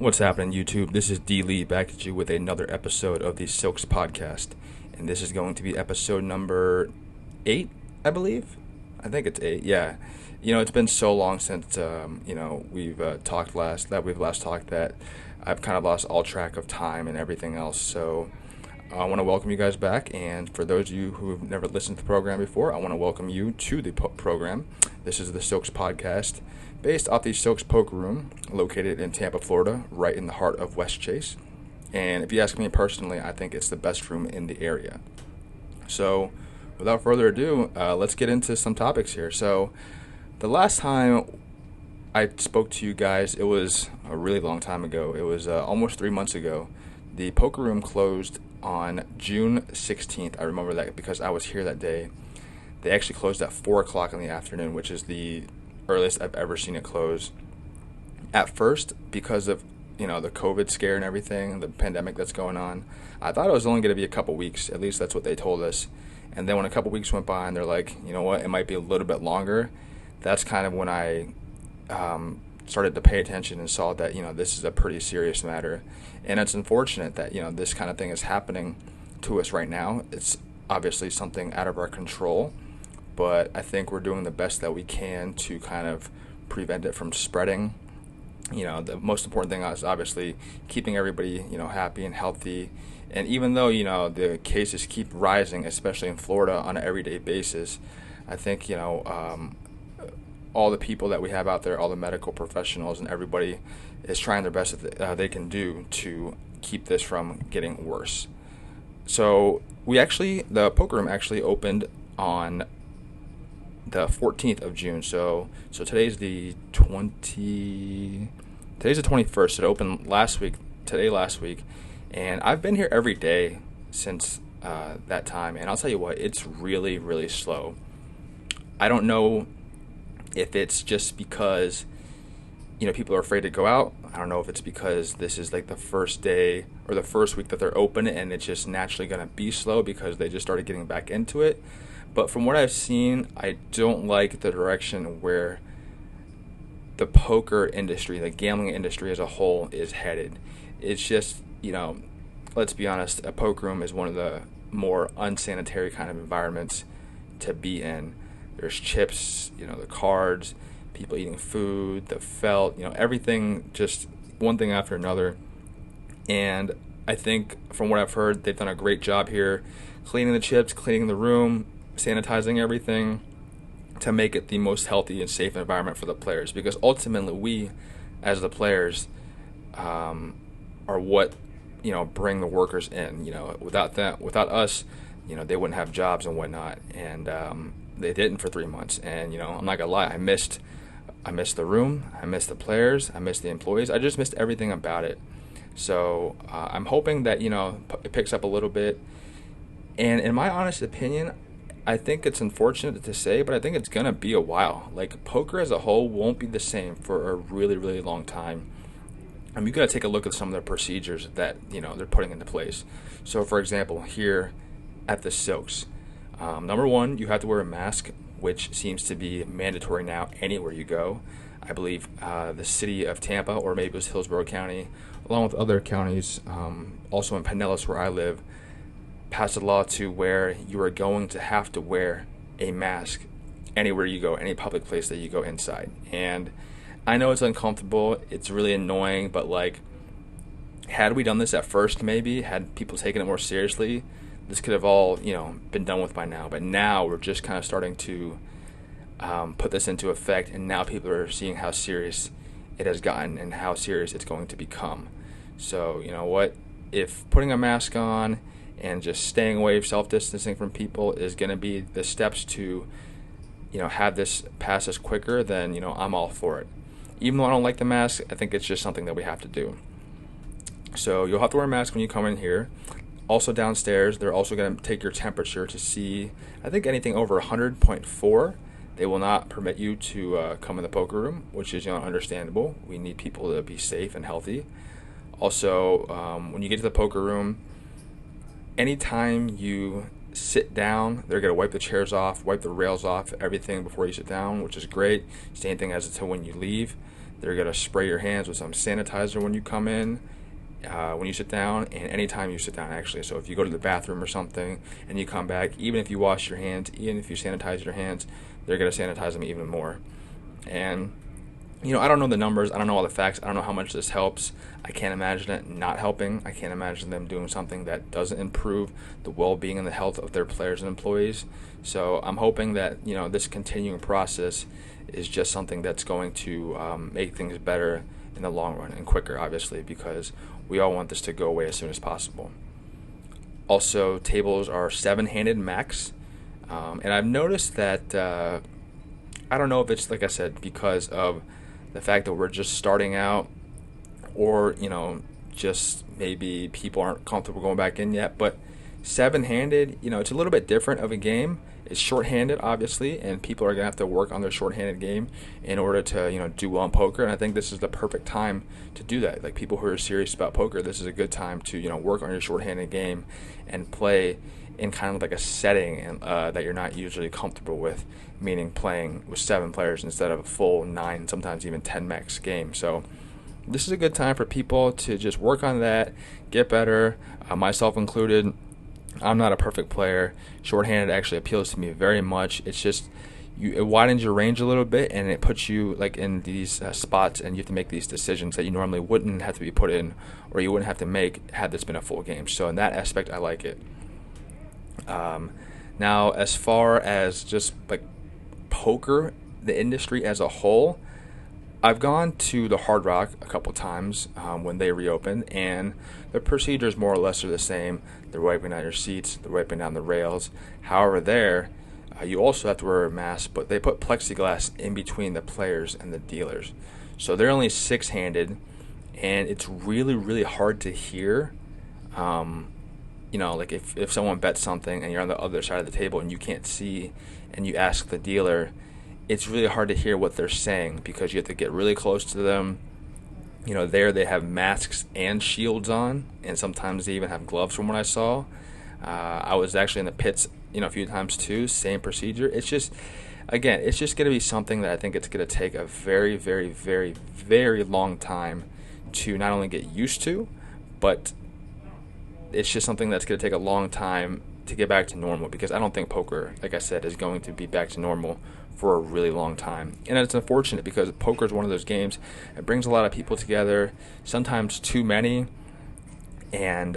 What's happening, YouTube? This is D. Lee back at you with another episode of the Silks Podcast. And this is going to be episode number 8, I believe. I think it's 8, yeah. It's been so long since, we've we've last talked that I've kind of lost all track of time and everything else. So I want to welcome you guys back. And for those of you who have never listened to the program before, I want to welcome you to the program. This is the Silks Podcast, based off the Silks Poker Room, located in Tampa, Florida, right in the heart of West Chase. And if you ask me personally, I think it's the best room in the area. So, without further ado, let's get into some topics here. So, the last time I spoke to you guys, it was a really long time ago. It was almost 3 months ago. The poker room closed on June 16th. I remember that because I was here that day. They actually closed at 4 o'clock in the afternoon, which is the earliest I've ever seen it close. At first, because of the COVID scare and everything, the pandemic that's going on, I thought it was only going to be a couple weeks. At least that's what they told us. And then when a couple weeks went by and they're like, you know what, it might be a little bit longer, that's kind of when I started to pay attention and saw that this is a pretty serious matter. And it's unfortunate that this kind of thing is happening to us right now. It's obviously something out of our control, but I think we're doing the best that we can to kind of prevent it from spreading. The most important thing is obviously keeping everybody, happy and healthy. And even though, the cases keep rising, especially in Florida on an everyday basis, I think, all the people that we have out there, all the medical professionals and everybody is trying their best that they can do to keep this from getting worse. So the poker room actually opened on the 14th of June. So today's the 21st. It opened last week, and I've been here every day since that time, and I'll tell you what, it's really, really slow. I don't know if it's just because people are afraid to go out. I don't know if it's because this is like the first day or the first week that they're open and it's just naturally going to be slow because they just started getting back into it. But from what I've seen, I don't like the direction where the poker industry, the gambling industry as a whole, is headed. It's just, let's be honest, a poker room is one of the more unsanitary kind of environments to be in. There's chips, the cards, people eating food, the felt, everything, just one thing after another. And I think from what I've heard, they've done a great job here cleaning the chips, cleaning the room, sanitizing everything to make it the most healthy and safe environment for the players, because ultimately we as the players are what bring the workers in. Without us, they wouldn't have jobs and whatnot, and they didn't for 3 months. And I'm not gonna lie, I missed the room, I missed the players, I missed the employees, I just missed everything about it. So I'm hoping that it picks up a little bit. And in my honest opinion, I think it's unfortunate to say, but I think it's going to be a while. Like, poker as a whole won't be the same for a really, really long time. I mean, you got to take a look at some of the procedures that, they're putting into place. So, for example, here at the Silks, number one, you have to wear a mask, which seems to be mandatory now anywhere you go. I believe the city of Tampa, or maybe it was Hillsborough County, along with other counties, also in Pinellas where I live, passed a law to where you are going to have to wear a mask anywhere you go, any public place that you go inside. And I know it's uncomfortable, it's really annoying, but had we done this at first, maybe had people taken it more seriously, this could have all been done with by now. But now we're just kind of starting to put this into effect, and now people are seeing how serious it has gotten and how serious it's going to become. So if putting a mask on and just staying away, self-distancing from people is going to be the steps to, have this pass us quicker, then, I'm all for it. Even though I don't like the mask, I think it's just something that we have to do. So you'll have to wear a mask when you come in here. Also downstairs, they're also going to take your temperature to see, I think anything over 100.4, they will not permit you to come in the poker room, which is understandable. We need people to be safe and healthy. Also, when you get to the poker room, anytime you sit down, they're going to wipe the chairs off, wipe the rails off, everything before you sit down, which is great. Same thing as to when you leave. They're going to spray your hands with some sanitizer when you come in, when you sit down, and anytime you sit down, actually. So if you go to the bathroom or something and you come back, even if you wash your hands, even if you sanitize your hands, they're going to sanitize them even more. And I don't know the numbers. I don't know all the facts. I don't know how much this helps. I can't imagine it not helping. I can't imagine them doing something that doesn't improve the well-being and the health of their players and employees. So I'm hoping that, this continuing process is just something that's going to make things better in the long run and quicker, obviously, because we all want this to go away as soon as possible. Also, tables are 7-handed max. And I've noticed that, I don't know if it's, like I said, because of the fact that we're just starting out, or just maybe people aren't comfortable going back in yet, but 7-handed, it's a little bit different of a game. It's short-handed, obviously, and people are gonna have to work on their short-handed game in order to do well in poker. And I think this is the perfect time to do that. Like, people who are serious about poker, this is a good time to work on your short-handed game and play in kind of like a setting that you're not usually comfortable with, meaning playing with 7 players instead of a full 9, sometimes even 10 max game. So this is a good time for people to just work on that, get better, myself included. I'm not a perfect player. Shorthanded actually appeals to me very much. It's just it widens your range a little bit, and it puts you like in these spots, and you have to make these decisions that you normally wouldn't have to be put in, or you wouldn't have to make had this been a full game. So in that aspect, I like it. Now, as far as just like poker, the industry as a whole, I've gone to the Hard Rock a couple times when they reopened, and the procedures more or less are the same. They're wiping down your seats, they're wiping down the rails. However, there, you also have to wear a mask, but they put plexiglass in between the players and the dealers. So they're only 6-handed, and it's really, really hard to hear. Like if someone bets something and you're on the other side of the table and you can't see, and you ask the dealer, it's really hard to hear what they're saying because you have to get really close to them. There they have masks and shields on, and sometimes they even have gloves from what I saw. I was actually in the pits, a few times too, same procedure. It's just going to be something that I think it's going to take a very, very, very, very long time to not only get used to, but it's just something that's going to take a long time to get back to normal, because I don't think poker, like I said, is going to be back to normal for a really long time. And it's unfortunate because poker is one of those games that brings a lot of people together, sometimes too many, and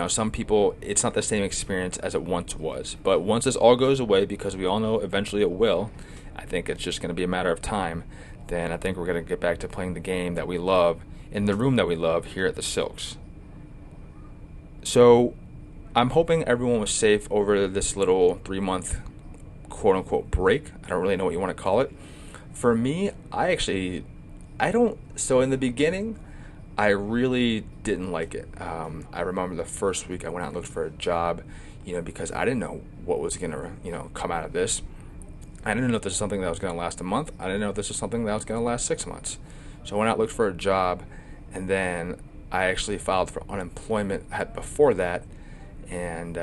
some people, it's not the same experience as it once was. But once this all goes away, because we all know eventually it will, I think it's just going to be a matter of time, then I think we're going to get back to playing the game that we love in the room that we love here at the Silks. So I'm hoping everyone was safe over this little 3-month quote-unquote break. I don't really know what you want to call it. For me, so in the beginning, I really didn't like it. I remember the first week I went out and looked for a job, because I didn't know what was going to, come out of this. I didn't know if this was something that was going to last a month. I didn't know if this was something that was going to last 6 months. So I went out and looked for a job, and then I actually filed for unemployment before that. And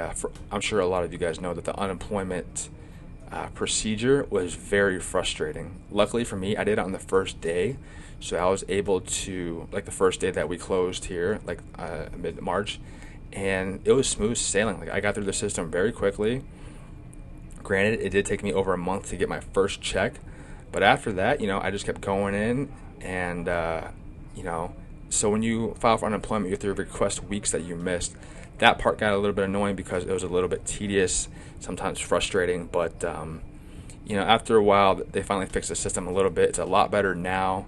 I'm sure a lot of you guys know that the unemployment procedure was very frustrating. Luckily for me, I did it on the first day, so I was able to, like the first day that we closed here, like mid-March, and it was smooth sailing. Like, I got through the system very quickly. Granted, it did take me over a month to get my first check, but after that, I just kept going in, and so when you file for unemployment, you have to request weeks that you missed. That part got a little bit annoying because it was a little bit tedious, sometimes frustrating, but after a while, they finally fixed the system a little bit. It's a lot better now.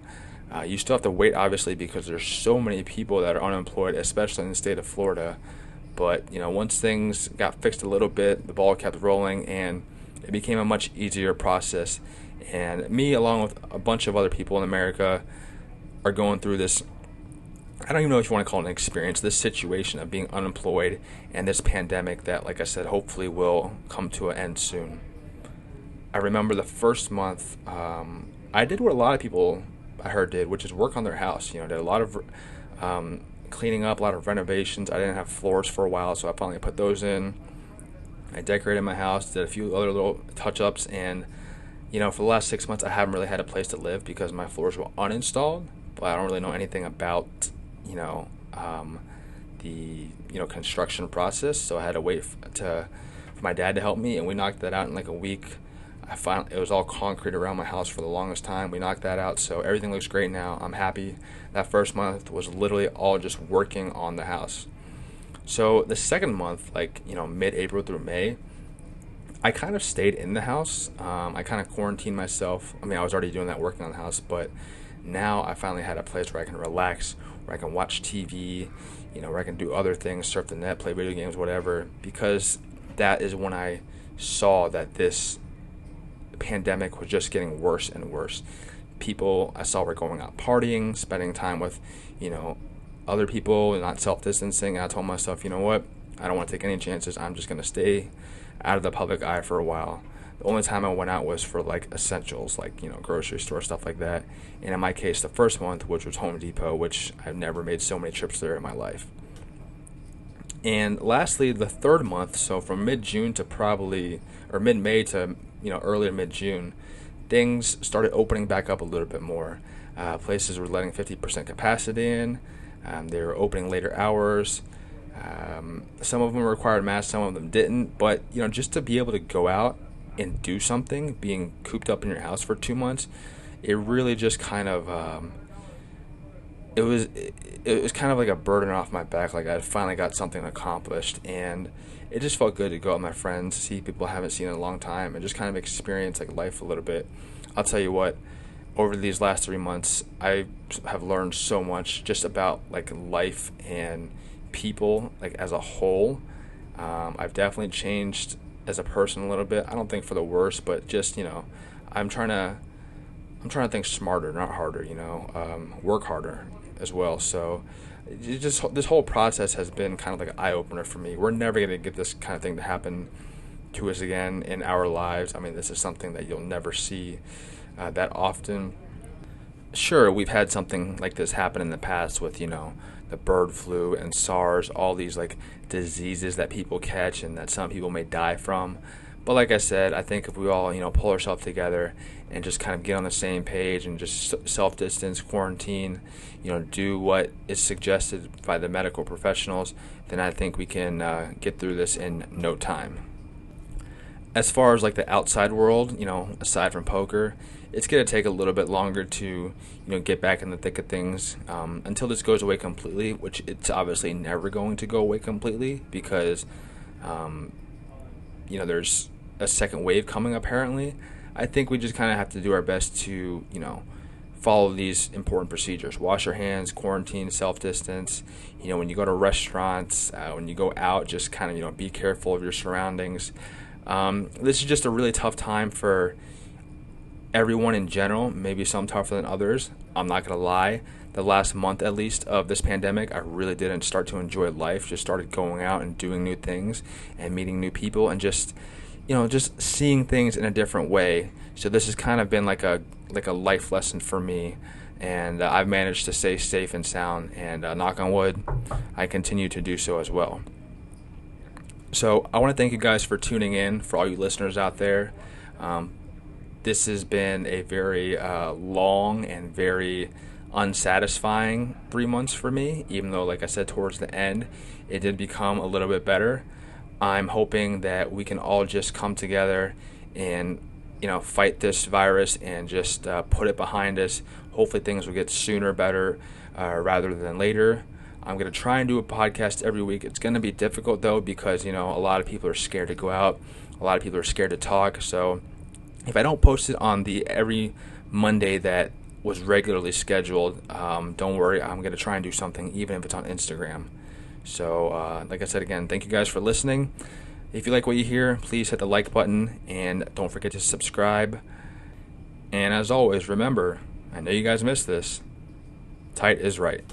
You still have to wait, obviously, because there's so many people that are unemployed, especially in the state of Florida. But once things got fixed a little bit, the ball kept rolling, and it became a much easier process. And me, along with a bunch of other people in America, are going through this, I don't even know if you want to call it an experience, this situation of being unemployed and this pandemic that, like I said, hopefully will come to an end soon. I remember the first month, I did what a lot of people I heard did, which is work on their house. Did a lot of cleaning up, a lot of renovations. I didn't have floors for a while, so I finally put those in. I decorated my house, did a few other little touch-ups, and For the last 6 months, I haven't really had a place to live because my floors were uninstalled, but I don't really know anything about, the, construction process. So I had to wait for my dad to help me, and we knocked that out in like a week. It was all concrete around my house for the longest time. We knocked that out, so everything looks great now. I'm happy. That first month was literally all just working on the house. So the second month, mid-April through May, I kind of stayed in the house. I kind of quarantined myself. I mean, I was already doing that, working on the house, but now I finally had a place where I can relax, where I can watch TV, where I can do other things, surf the net, play video games, whatever, because that is when I saw that this pandemic was just getting worse and worse. People I saw were going out partying, spending time with, other people, not self-distancing. And I told myself, you know what? I don't want to take any chances. I'm just going to stay out of the public eye for a while. The only time I went out was for essentials, grocery store, stuff like that. And in my case, the first month, which was Home Depot, which I've never made so many trips there in my life. And lastly, the third month, so from mid-June to mid-May to, earlier mid-June, things started opening back up a little bit more. Places were letting 50% capacity in. They were opening later hours. Some of them required masks, some of them didn't. But, just to be able to go out and do something, being cooped up in your house for 2 months, it really just kind of, it was kind of like a burden off my back. Like I finally got something accomplished, and it just felt good to go out with my friends, see people I haven't seen in a long time, and just kind of experience life a little bit. I'll tell you what, over these last 3 months, I have learned so much just about life and people as a whole. I've definitely changed as a person a little bit. I don't think for the worse, but just I'm trying to think smarter, not harder. Work harder as well. So this whole process has been kind of like an eye opener for me. We're never going to get this kind of thing to happen to us again in our lives. I mean, this is something that you'll never see that often. Sure, we've had something like this happen in the past with, the bird flu and SARS, all these diseases that people catch and that some people may die from. But like I said, I think if we all, pull ourselves together and just kind of get on the same page and just self-distance, quarantine, do what is suggested by the medical professionals, then I think we can get through this in no time. As far as the outside world, aside from poker, it's going to take a little bit longer to, get back in the thick of things until this goes away completely, which it's obviously never going to go away completely because, there's a second wave coming apparently. I think we just kind of have to do our best to, follow these important procedures. Wash your hands, quarantine, self-distance. When you go to restaurants, when you go out, just kind of, be careful of your surroundings. This is just a really tough time for everyone in general, maybe some tougher than others. I'm not going to lie. The last month, at least, of this pandemic, I really didn't start to enjoy life. Just started going out and doing new things and meeting new people and just seeing things in a different way. So this has kind of been like a life lesson for me, and I've managed to stay safe and sound, and knock on wood, I continue to do so as well. So I want to thank you guys for tuning in, for all you listeners out there. This has been a very long and very unsatisfying 3 months for me, even though, like I said, towards the end, it did become a little bit better. I'm hoping that we can all just come together and, fight this virus and just put it behind us. Hopefully things will get sooner better rather than later. I'm going to try and do a podcast every week. It's going to be difficult, though, because, a lot of people are scared to go out. A lot of people are scared to talk. So if I don't post it on the every Monday that was regularly scheduled, don't worry. I'm going to try and do something, even if it's on Instagram. So like I said, again, thank you guys for listening. If you like what you hear, please hit the like button and don't forget to subscribe. And as always, remember, I know you guys missed this. Tight is right.